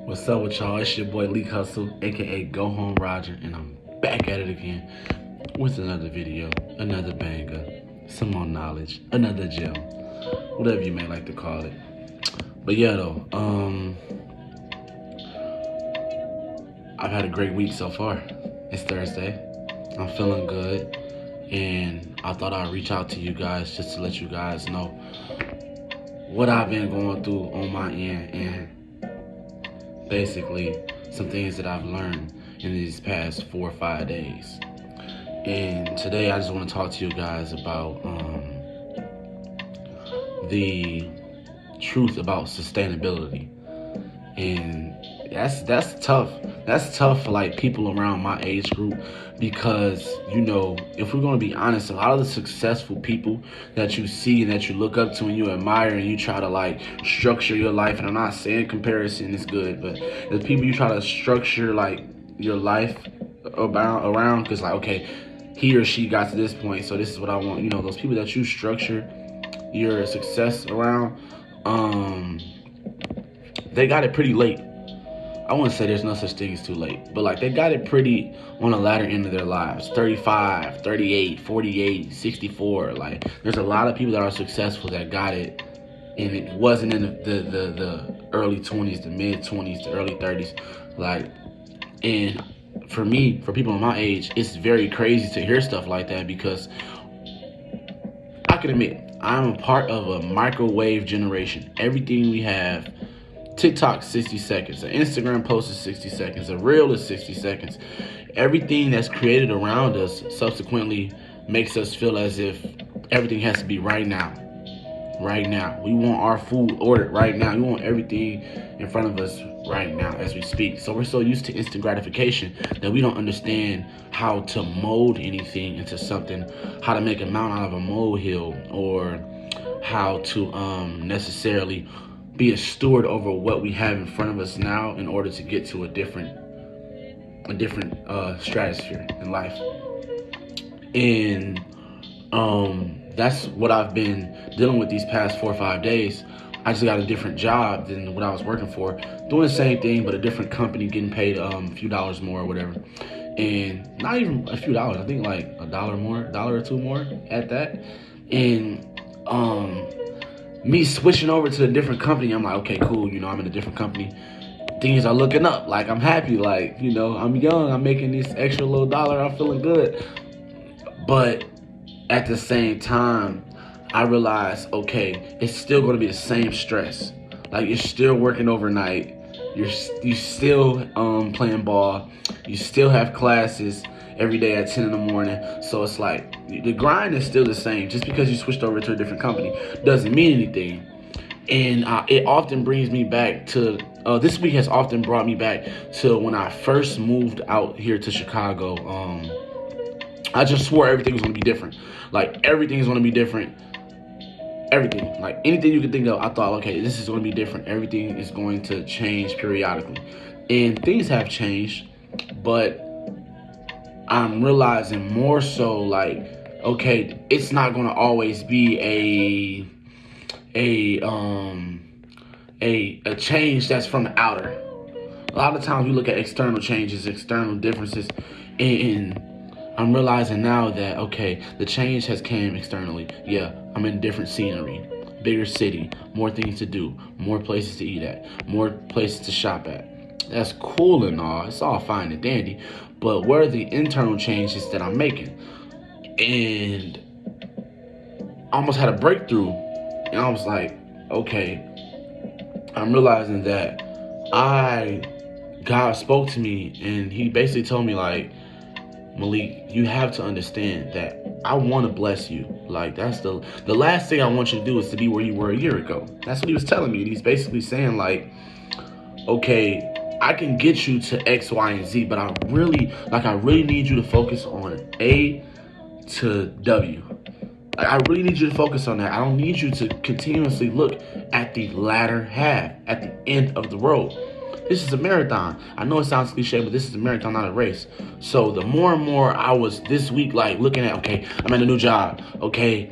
What's up with y'all? It's your boy Leak Hustle, aka Go Home Roger, and I'm back at it again with another video, another banger, some more knowledge, another gem, whatever you may like to call it. But yeah, though, I've had a great week so far. It's Thursday. I'm feeling good, and I thought I'd reach out to you guys just to let you guys know what I've been going through on my end and basically some things that I've learned in these past 4 or 5 days. And today I just want to talk to you guys about the truth about sustainability. And that's tough. That's tough for like people around my age group because, you know, if we're going to be honest, a lot of the successful people that you see and that you look up to and you admire and you try to like structure your life, and I'm not saying comparison is good, but the people you try to structure like your life around, because like, okay, he or she got to this point, so this is what I want. You know, those people that you structure your success around, they got it pretty late. I wouldn't say there's no such thing as too late, but like they got it pretty on the latter end of their lives. 35, 38, 48, 64. Like there's a lot of people that are successful that got it, and it wasn't in the early 20s, the mid 20s, the early 30s. Like, and for me, for people my age, it's very crazy to hear stuff like that because I can admit I'm a part of a microwave generation. Everything we have, TikTok 60 seconds, an Instagram post is 60 seconds, a reel is 60 seconds. Everything that's created around us subsequently makes us feel as if everything has to be right now. Right now. We want our food ordered right now. We want everything in front of us right now as we speak. So we're so used to instant gratification that we don't understand how to mold anything into something, how to make a mountain out of a molehill, or how to necessarily be a steward over what we have in front of us now in order to get to a different stratosphere in life. And that's what I've been dealing with these past 4 or 5 days. I just got a different job than what I was working for, doing the same thing but a different company, getting paid a few dollars more or whatever. And not even a few dollars, I think like $1 more, $1 or $2 more at that. And me switching over to a different company, I'm like, okay, cool, you know, I'm in a different company. Things are looking up. Like, I'm happy. Like, you know, I'm young. I'm making this extra little dollar. I'm feeling good. But at the same time, I realized, okay, it's still going to be the same stress. Like, you're still working overnight. You still playing ball. You still have classes every day at 10 in the morning. So it's like the grind is still the same. Just because you switched over to a different company doesn't mean anything. And it often brings me back to this week has often brought me back to when I first moved out here to Chicago. I just swore everything was going to be different. Like everything is going to be different. Everything, like anything you could think of, I thought, okay, this is going to be different. Everything is going to change periodically. And things have changed, but I'm realizing more so like, okay, it's not going to always be a change that's from the outer. A lot of times we look at external changes, external differences, and I'm realizing now that, okay, the change has came externally. Yeah, I'm in different scenery, bigger city, more things to do, more places to eat at, more places to shop at. That's cool and all. It's all fine and dandy. But where are the internal changes that I'm making? And I almost had a breakthrough. And I was like, okay, I'm realizing that God spoke to me and he basically told me like, Malik, you have to understand that I want to bless you. Like that's the last thing I want you to do is to be where you were a year ago. That's what he was telling me. And he's basically saying like, okay, I can get you to X, Y, and Z, but I really need you to focus on A to W. Like, I really need you to focus on that. I don't need you to continuously look at the latter half, at the end of the road. This is a marathon. I know it sounds cliche, but this is a marathon, not a race. So the more and more I was this week, like looking at, okay, I'm at a new job. Okay,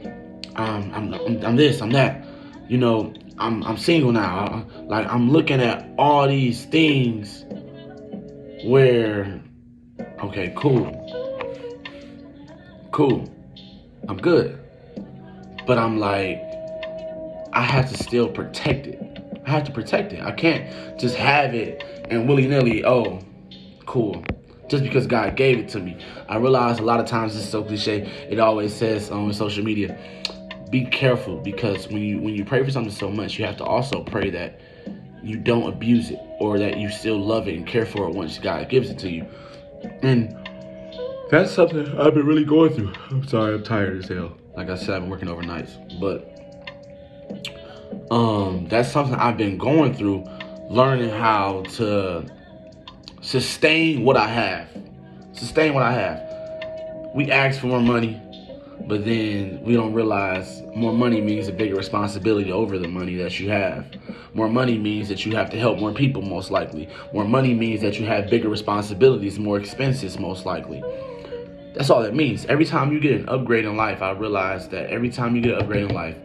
I'm this, I'm that. You know, I'm single now. Like, I'm looking at all these things where, okay, cool, I'm good. But I'm like, I have to still protect it. I have to protect it. I can't just have it and willy-nilly, oh, cool, just because God gave it to me. I realize a lot of times this is so cliche. It always says on social media, be careful, because when you pray for something so much, you have to also pray that you don't abuse it, or that you still love it and care for it once God gives it to you. And that's something I've been really going through. I'm sorry, I'm tired as hell. Like I said, I've been working overnights. But that's something I've been going through, learning how to sustain what I have. We ask for more money, but then we don't realize more money means a bigger responsibility over the money that you have. More money means that you have to help more people, most likely. More money means that you have bigger responsibilities, more expenses, most likely. That's all that means. Every time you get an upgrade in life, I realize that every time you get an upgrade in life,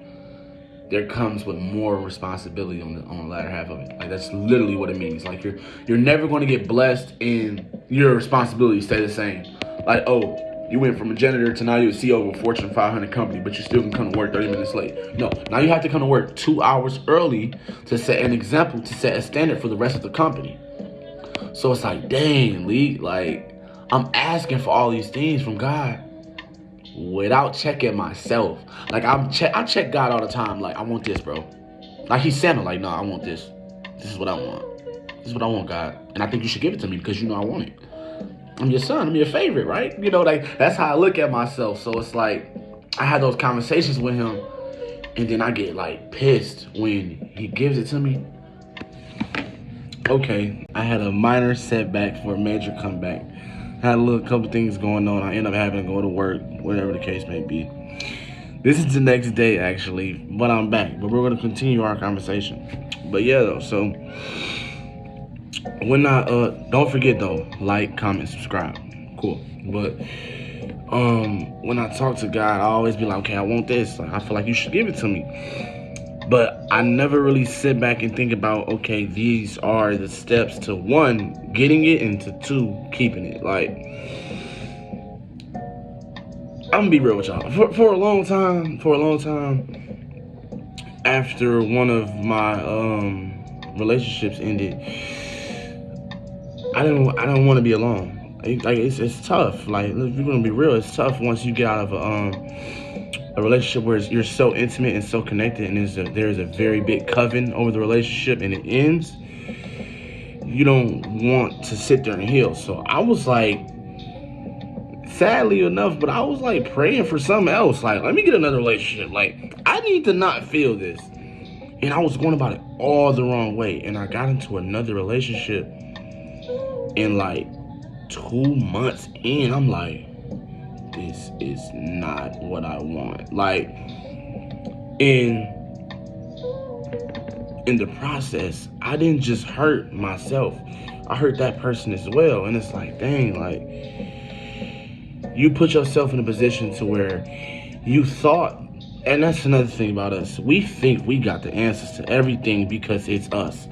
there comes with more responsibility on the latter half of it. Like, that's literally what it means. Like, you're never going to get blessed and your responsibilities stay the same. Like, oh, you went from a janitor to now you're the CEO of a Fortune 500 company, but you still can come to work 30 minutes late. No, now you have to come to work 2 hours early to set an example, to set a standard for the rest of the company. So it's like, dang, Lee, like, I'm asking for all these things from God without checking myself. Like, I check God all the time. Like, I want this, bro. Like, he's Santa. Like, no, I want this. This is what I want. This is what I want, God. And I think you should give it to me because you know I want it. I'm your son. I'm your favorite, right? You know, like, that's how I look at myself. So it's like, I had those conversations with him, and then I get, like, pissed when he gives it to me. Okay, I had a minor setback for a major comeback. Had a little couple things going on. I ended up having to go to work, whatever the case may be. This is the next day, actually, but I'm back. But we're going to continue our conversation. But yeah, though, so when don't forget though, like, comment, subscribe. Cool. But when I talk to God, I always be like, okay, I want this. Like, I feel like you should give it to me. But I never really sit back and think about, okay, these are the steps to, 1, getting it, and to 2, keeping it. Like, I'm gonna be real with y'all. For a long time, after one of my relationships ended, I don't want to be alone. Like, it's tough. Like, if you're gonna be real, it's tough once you get out of a relationship where you're so intimate and so connected, and there's a very big coven over the relationship, and it ends. You don't want to sit there and heal. So I was like, sadly enough, but I was like praying for something else. Like, let me get another relationship. Like, I need to not feel this. And I was going about it all the wrong way. And I got into another relationship, and like 2 months in, I'm like, this is not what I want. Like, in the process, I didn't just hurt myself, I hurt that person as well. And it's like, dang, like, you put yourself in a position to where you thought, and that's another thing about us, we think we got the answers to everything because it's us.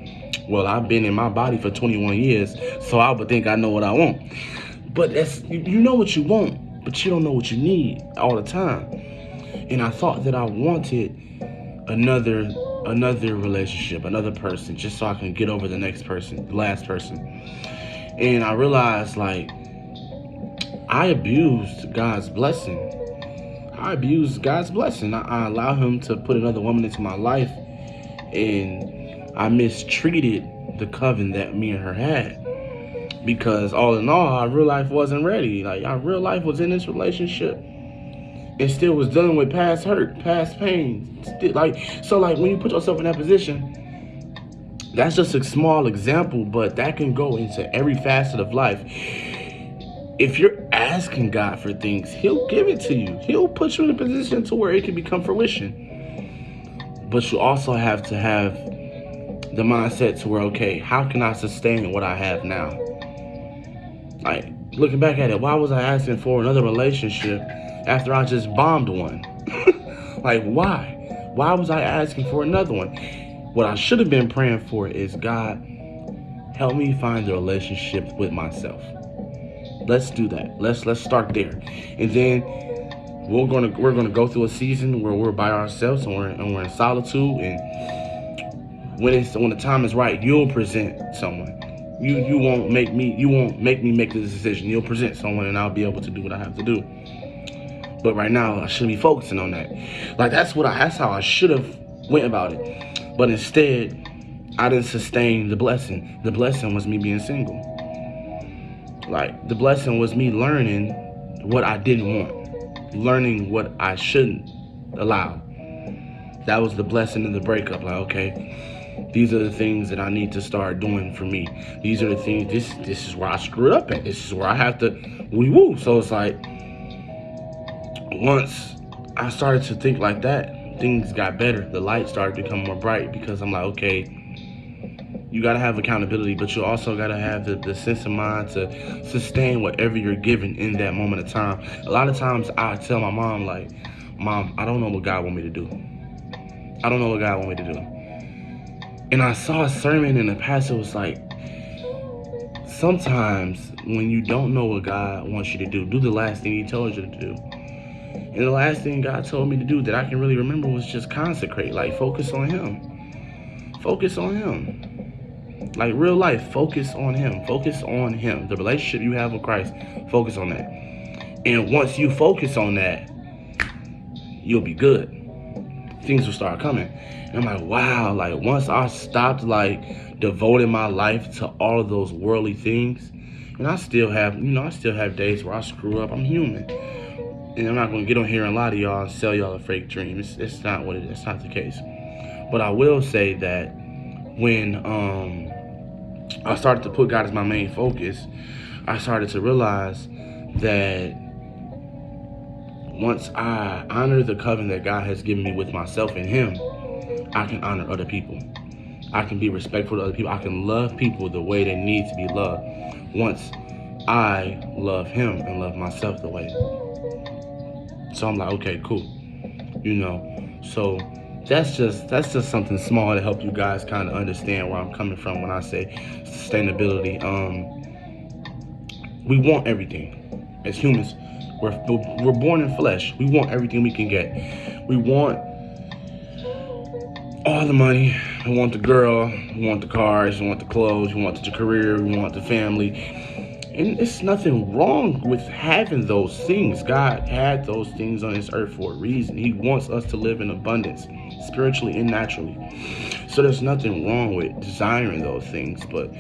Well, I've been in my body for 21 years, so I would think I know what I want. But that's, you know what you want, but you don't know what you need all the time. And I thought that I wanted another relationship, another person, just so I can get over the next person, the last person. And I realized, like, I abused God's blessing. I allowed him to put another woman into my life, and I mistreated the coven that me and her had. Because all in all, our real life wasn't ready. Like, our real life was in this relationship and still was dealing with past hurt, past pain. So when you put yourself in that position, that's just a small example, but that can go into every facet of life. If you're asking God for things, he'll give it to you. He'll put you in a position to where it can become fruition. But you also have to have the mindset to where, okay, how can I sustain what I have now? Like, looking back at it, why was I asking for another relationship after I just bombed one? Like, why? Why was I asking for another one? What I should have been praying for is, God, help me find the relationship with myself. Let's do that. Let's start there, and then we're gonna go through a season where we're by ourselves and we're in solitude. And when the time is right, you'll present someone. You won't make me make the decision. You'll present someone, and I'll be able to do what I have to do. But right now, I should be focusing on that. Like that's how I should have went about it. But instead, I didn't sustain the blessing. The blessing was me being single. Like the blessing was me learning what I didn't want, learning what I shouldn't allow. That was the blessing in the breakup. Like, okay, these are the things that I need to start doing for me. These are the things. This is where I screwed up at. This is where I have to woo. So it's like, once I started to think like that, things got better. The light started to become more bright, because I'm like, okay, you got to have accountability, but you also got to have the sense of mind to sustain whatever you're given in that moment of time. A lot of times I tell my mom, like, Mom, I don't know what God want me to do. I don't know what God want me to do. And I saw a sermon, and the pastor was like, sometimes when you don't know what God wants you to do the last thing he told you to do. And the last thing God told me to do that I can really remember was just consecrate, like focus on him. Focus on him. Like real life, focus on him. Focus on him. The relationship you have with Christ, focus on that. And once you focus on that, you'll be good. Things will start coming. And I'm like, wow, like once I stopped like devoting my life to all of those worldly things, and I still have days where I screw up. I'm human. And I'm not going to get on here and lie to y'all and sell y'all a fake dream. It's not what it is. It's not the case. But I will say that when I started to put God as my main focus, I started to realize that once I honor the covenant that God has given me with myself and him, I can honor other people. I can be respectful to other people. I can love people the way they need to be loved once I love him and love myself the way. So I'm like, okay, cool. So that's just something small to help you guys kind of understand where I'm coming from when I say sustainability. We want everything as humans. We're born in flesh. We want everything we can get. We want all the money. We want the girl. We want the cars. We want the clothes. We want the career. We want the family. And it's nothing wrong with having those things. God had those things on this earth for a reason. He wants us to live in abundance, spiritually and naturally. So there's nothing wrong with desiring those things. But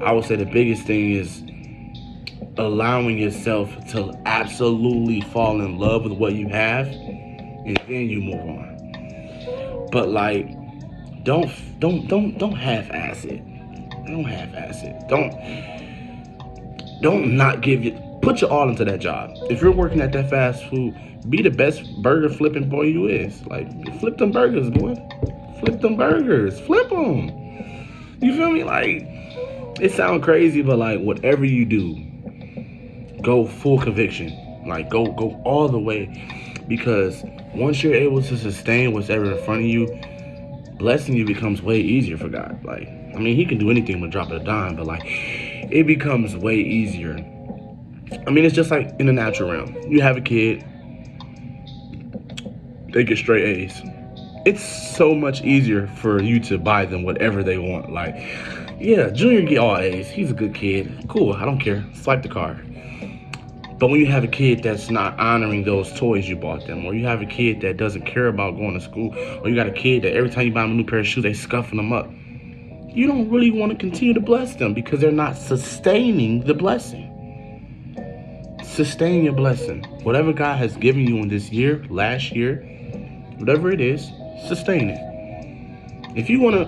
I would say the biggest thing is allowing yourself to absolutely fall in love with what you have, and then you move on. But like, don't half-ass it. Don't half-ass it. Don't not give you, put your all into that job. If you're working at that fast food, be the best burger flipping boy you is. Like, flip them burgers, boy. Flip them burgers. Flip them. You feel me? Like, it sounds crazy, but like, whatever you do, go full conviction. Like, go all the way. Because once you're able to sustain whatever in front of you, blessing you becomes way easier for God. Like, I mean, he can do anything but drop a dime, but like, it becomes way easier. I mean, it's just like in the natural realm. You have a kid, they get straight A's. It's so much easier for you to buy them whatever they want. Like, yeah, Junior get all A's. He's a good kid. Cool, I don't care. Swipe the card. But when you have a kid that's not honoring those toys you bought them, or you have a kid that doesn't care about going to school, or you got a kid that every time you buy them a new pair of shoes, they scuffing them up, you don't really want to continue to bless them because they're not sustaining the blessing. Sustain your blessing. Whatever God has given you in this year, last year, whatever it is, sustain it. If you want to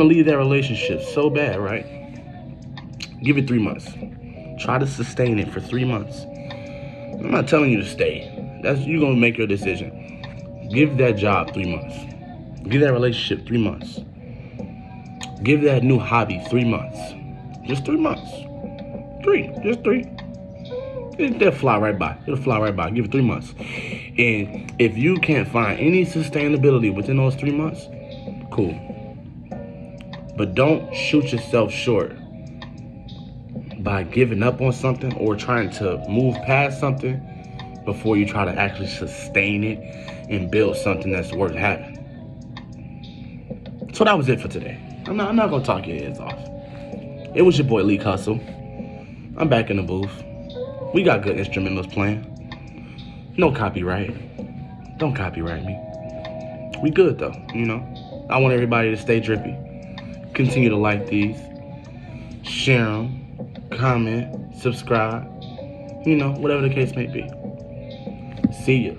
leave that relationship so bad, right? Give it 3 months. Try to sustain it for 3 months. I'm not telling you to stay. You're gonna make your decision. Give that job 3 months. Give that relationship 3 months. Give that new hobby 3 months. Just 3 months. Just three. It'll fly right by. Give it 3 months. And if you can't find any sustainability within those 3 months, cool. But don't shoot yourself short by giving up on something or trying to move past something before you try to actually sustain it and build something that's worth having. So that was it for today. I'm not gonna talk your heads off. It was your boy Lee Hustle. I'm back in the booth. We got good instrumentals playing. No copyright. Don't copyright me. We good though, you know. I want everybody to stay drippy. Continue to like these. Share them. Comment. Subscribe. You know, whatever the case may be. See ya.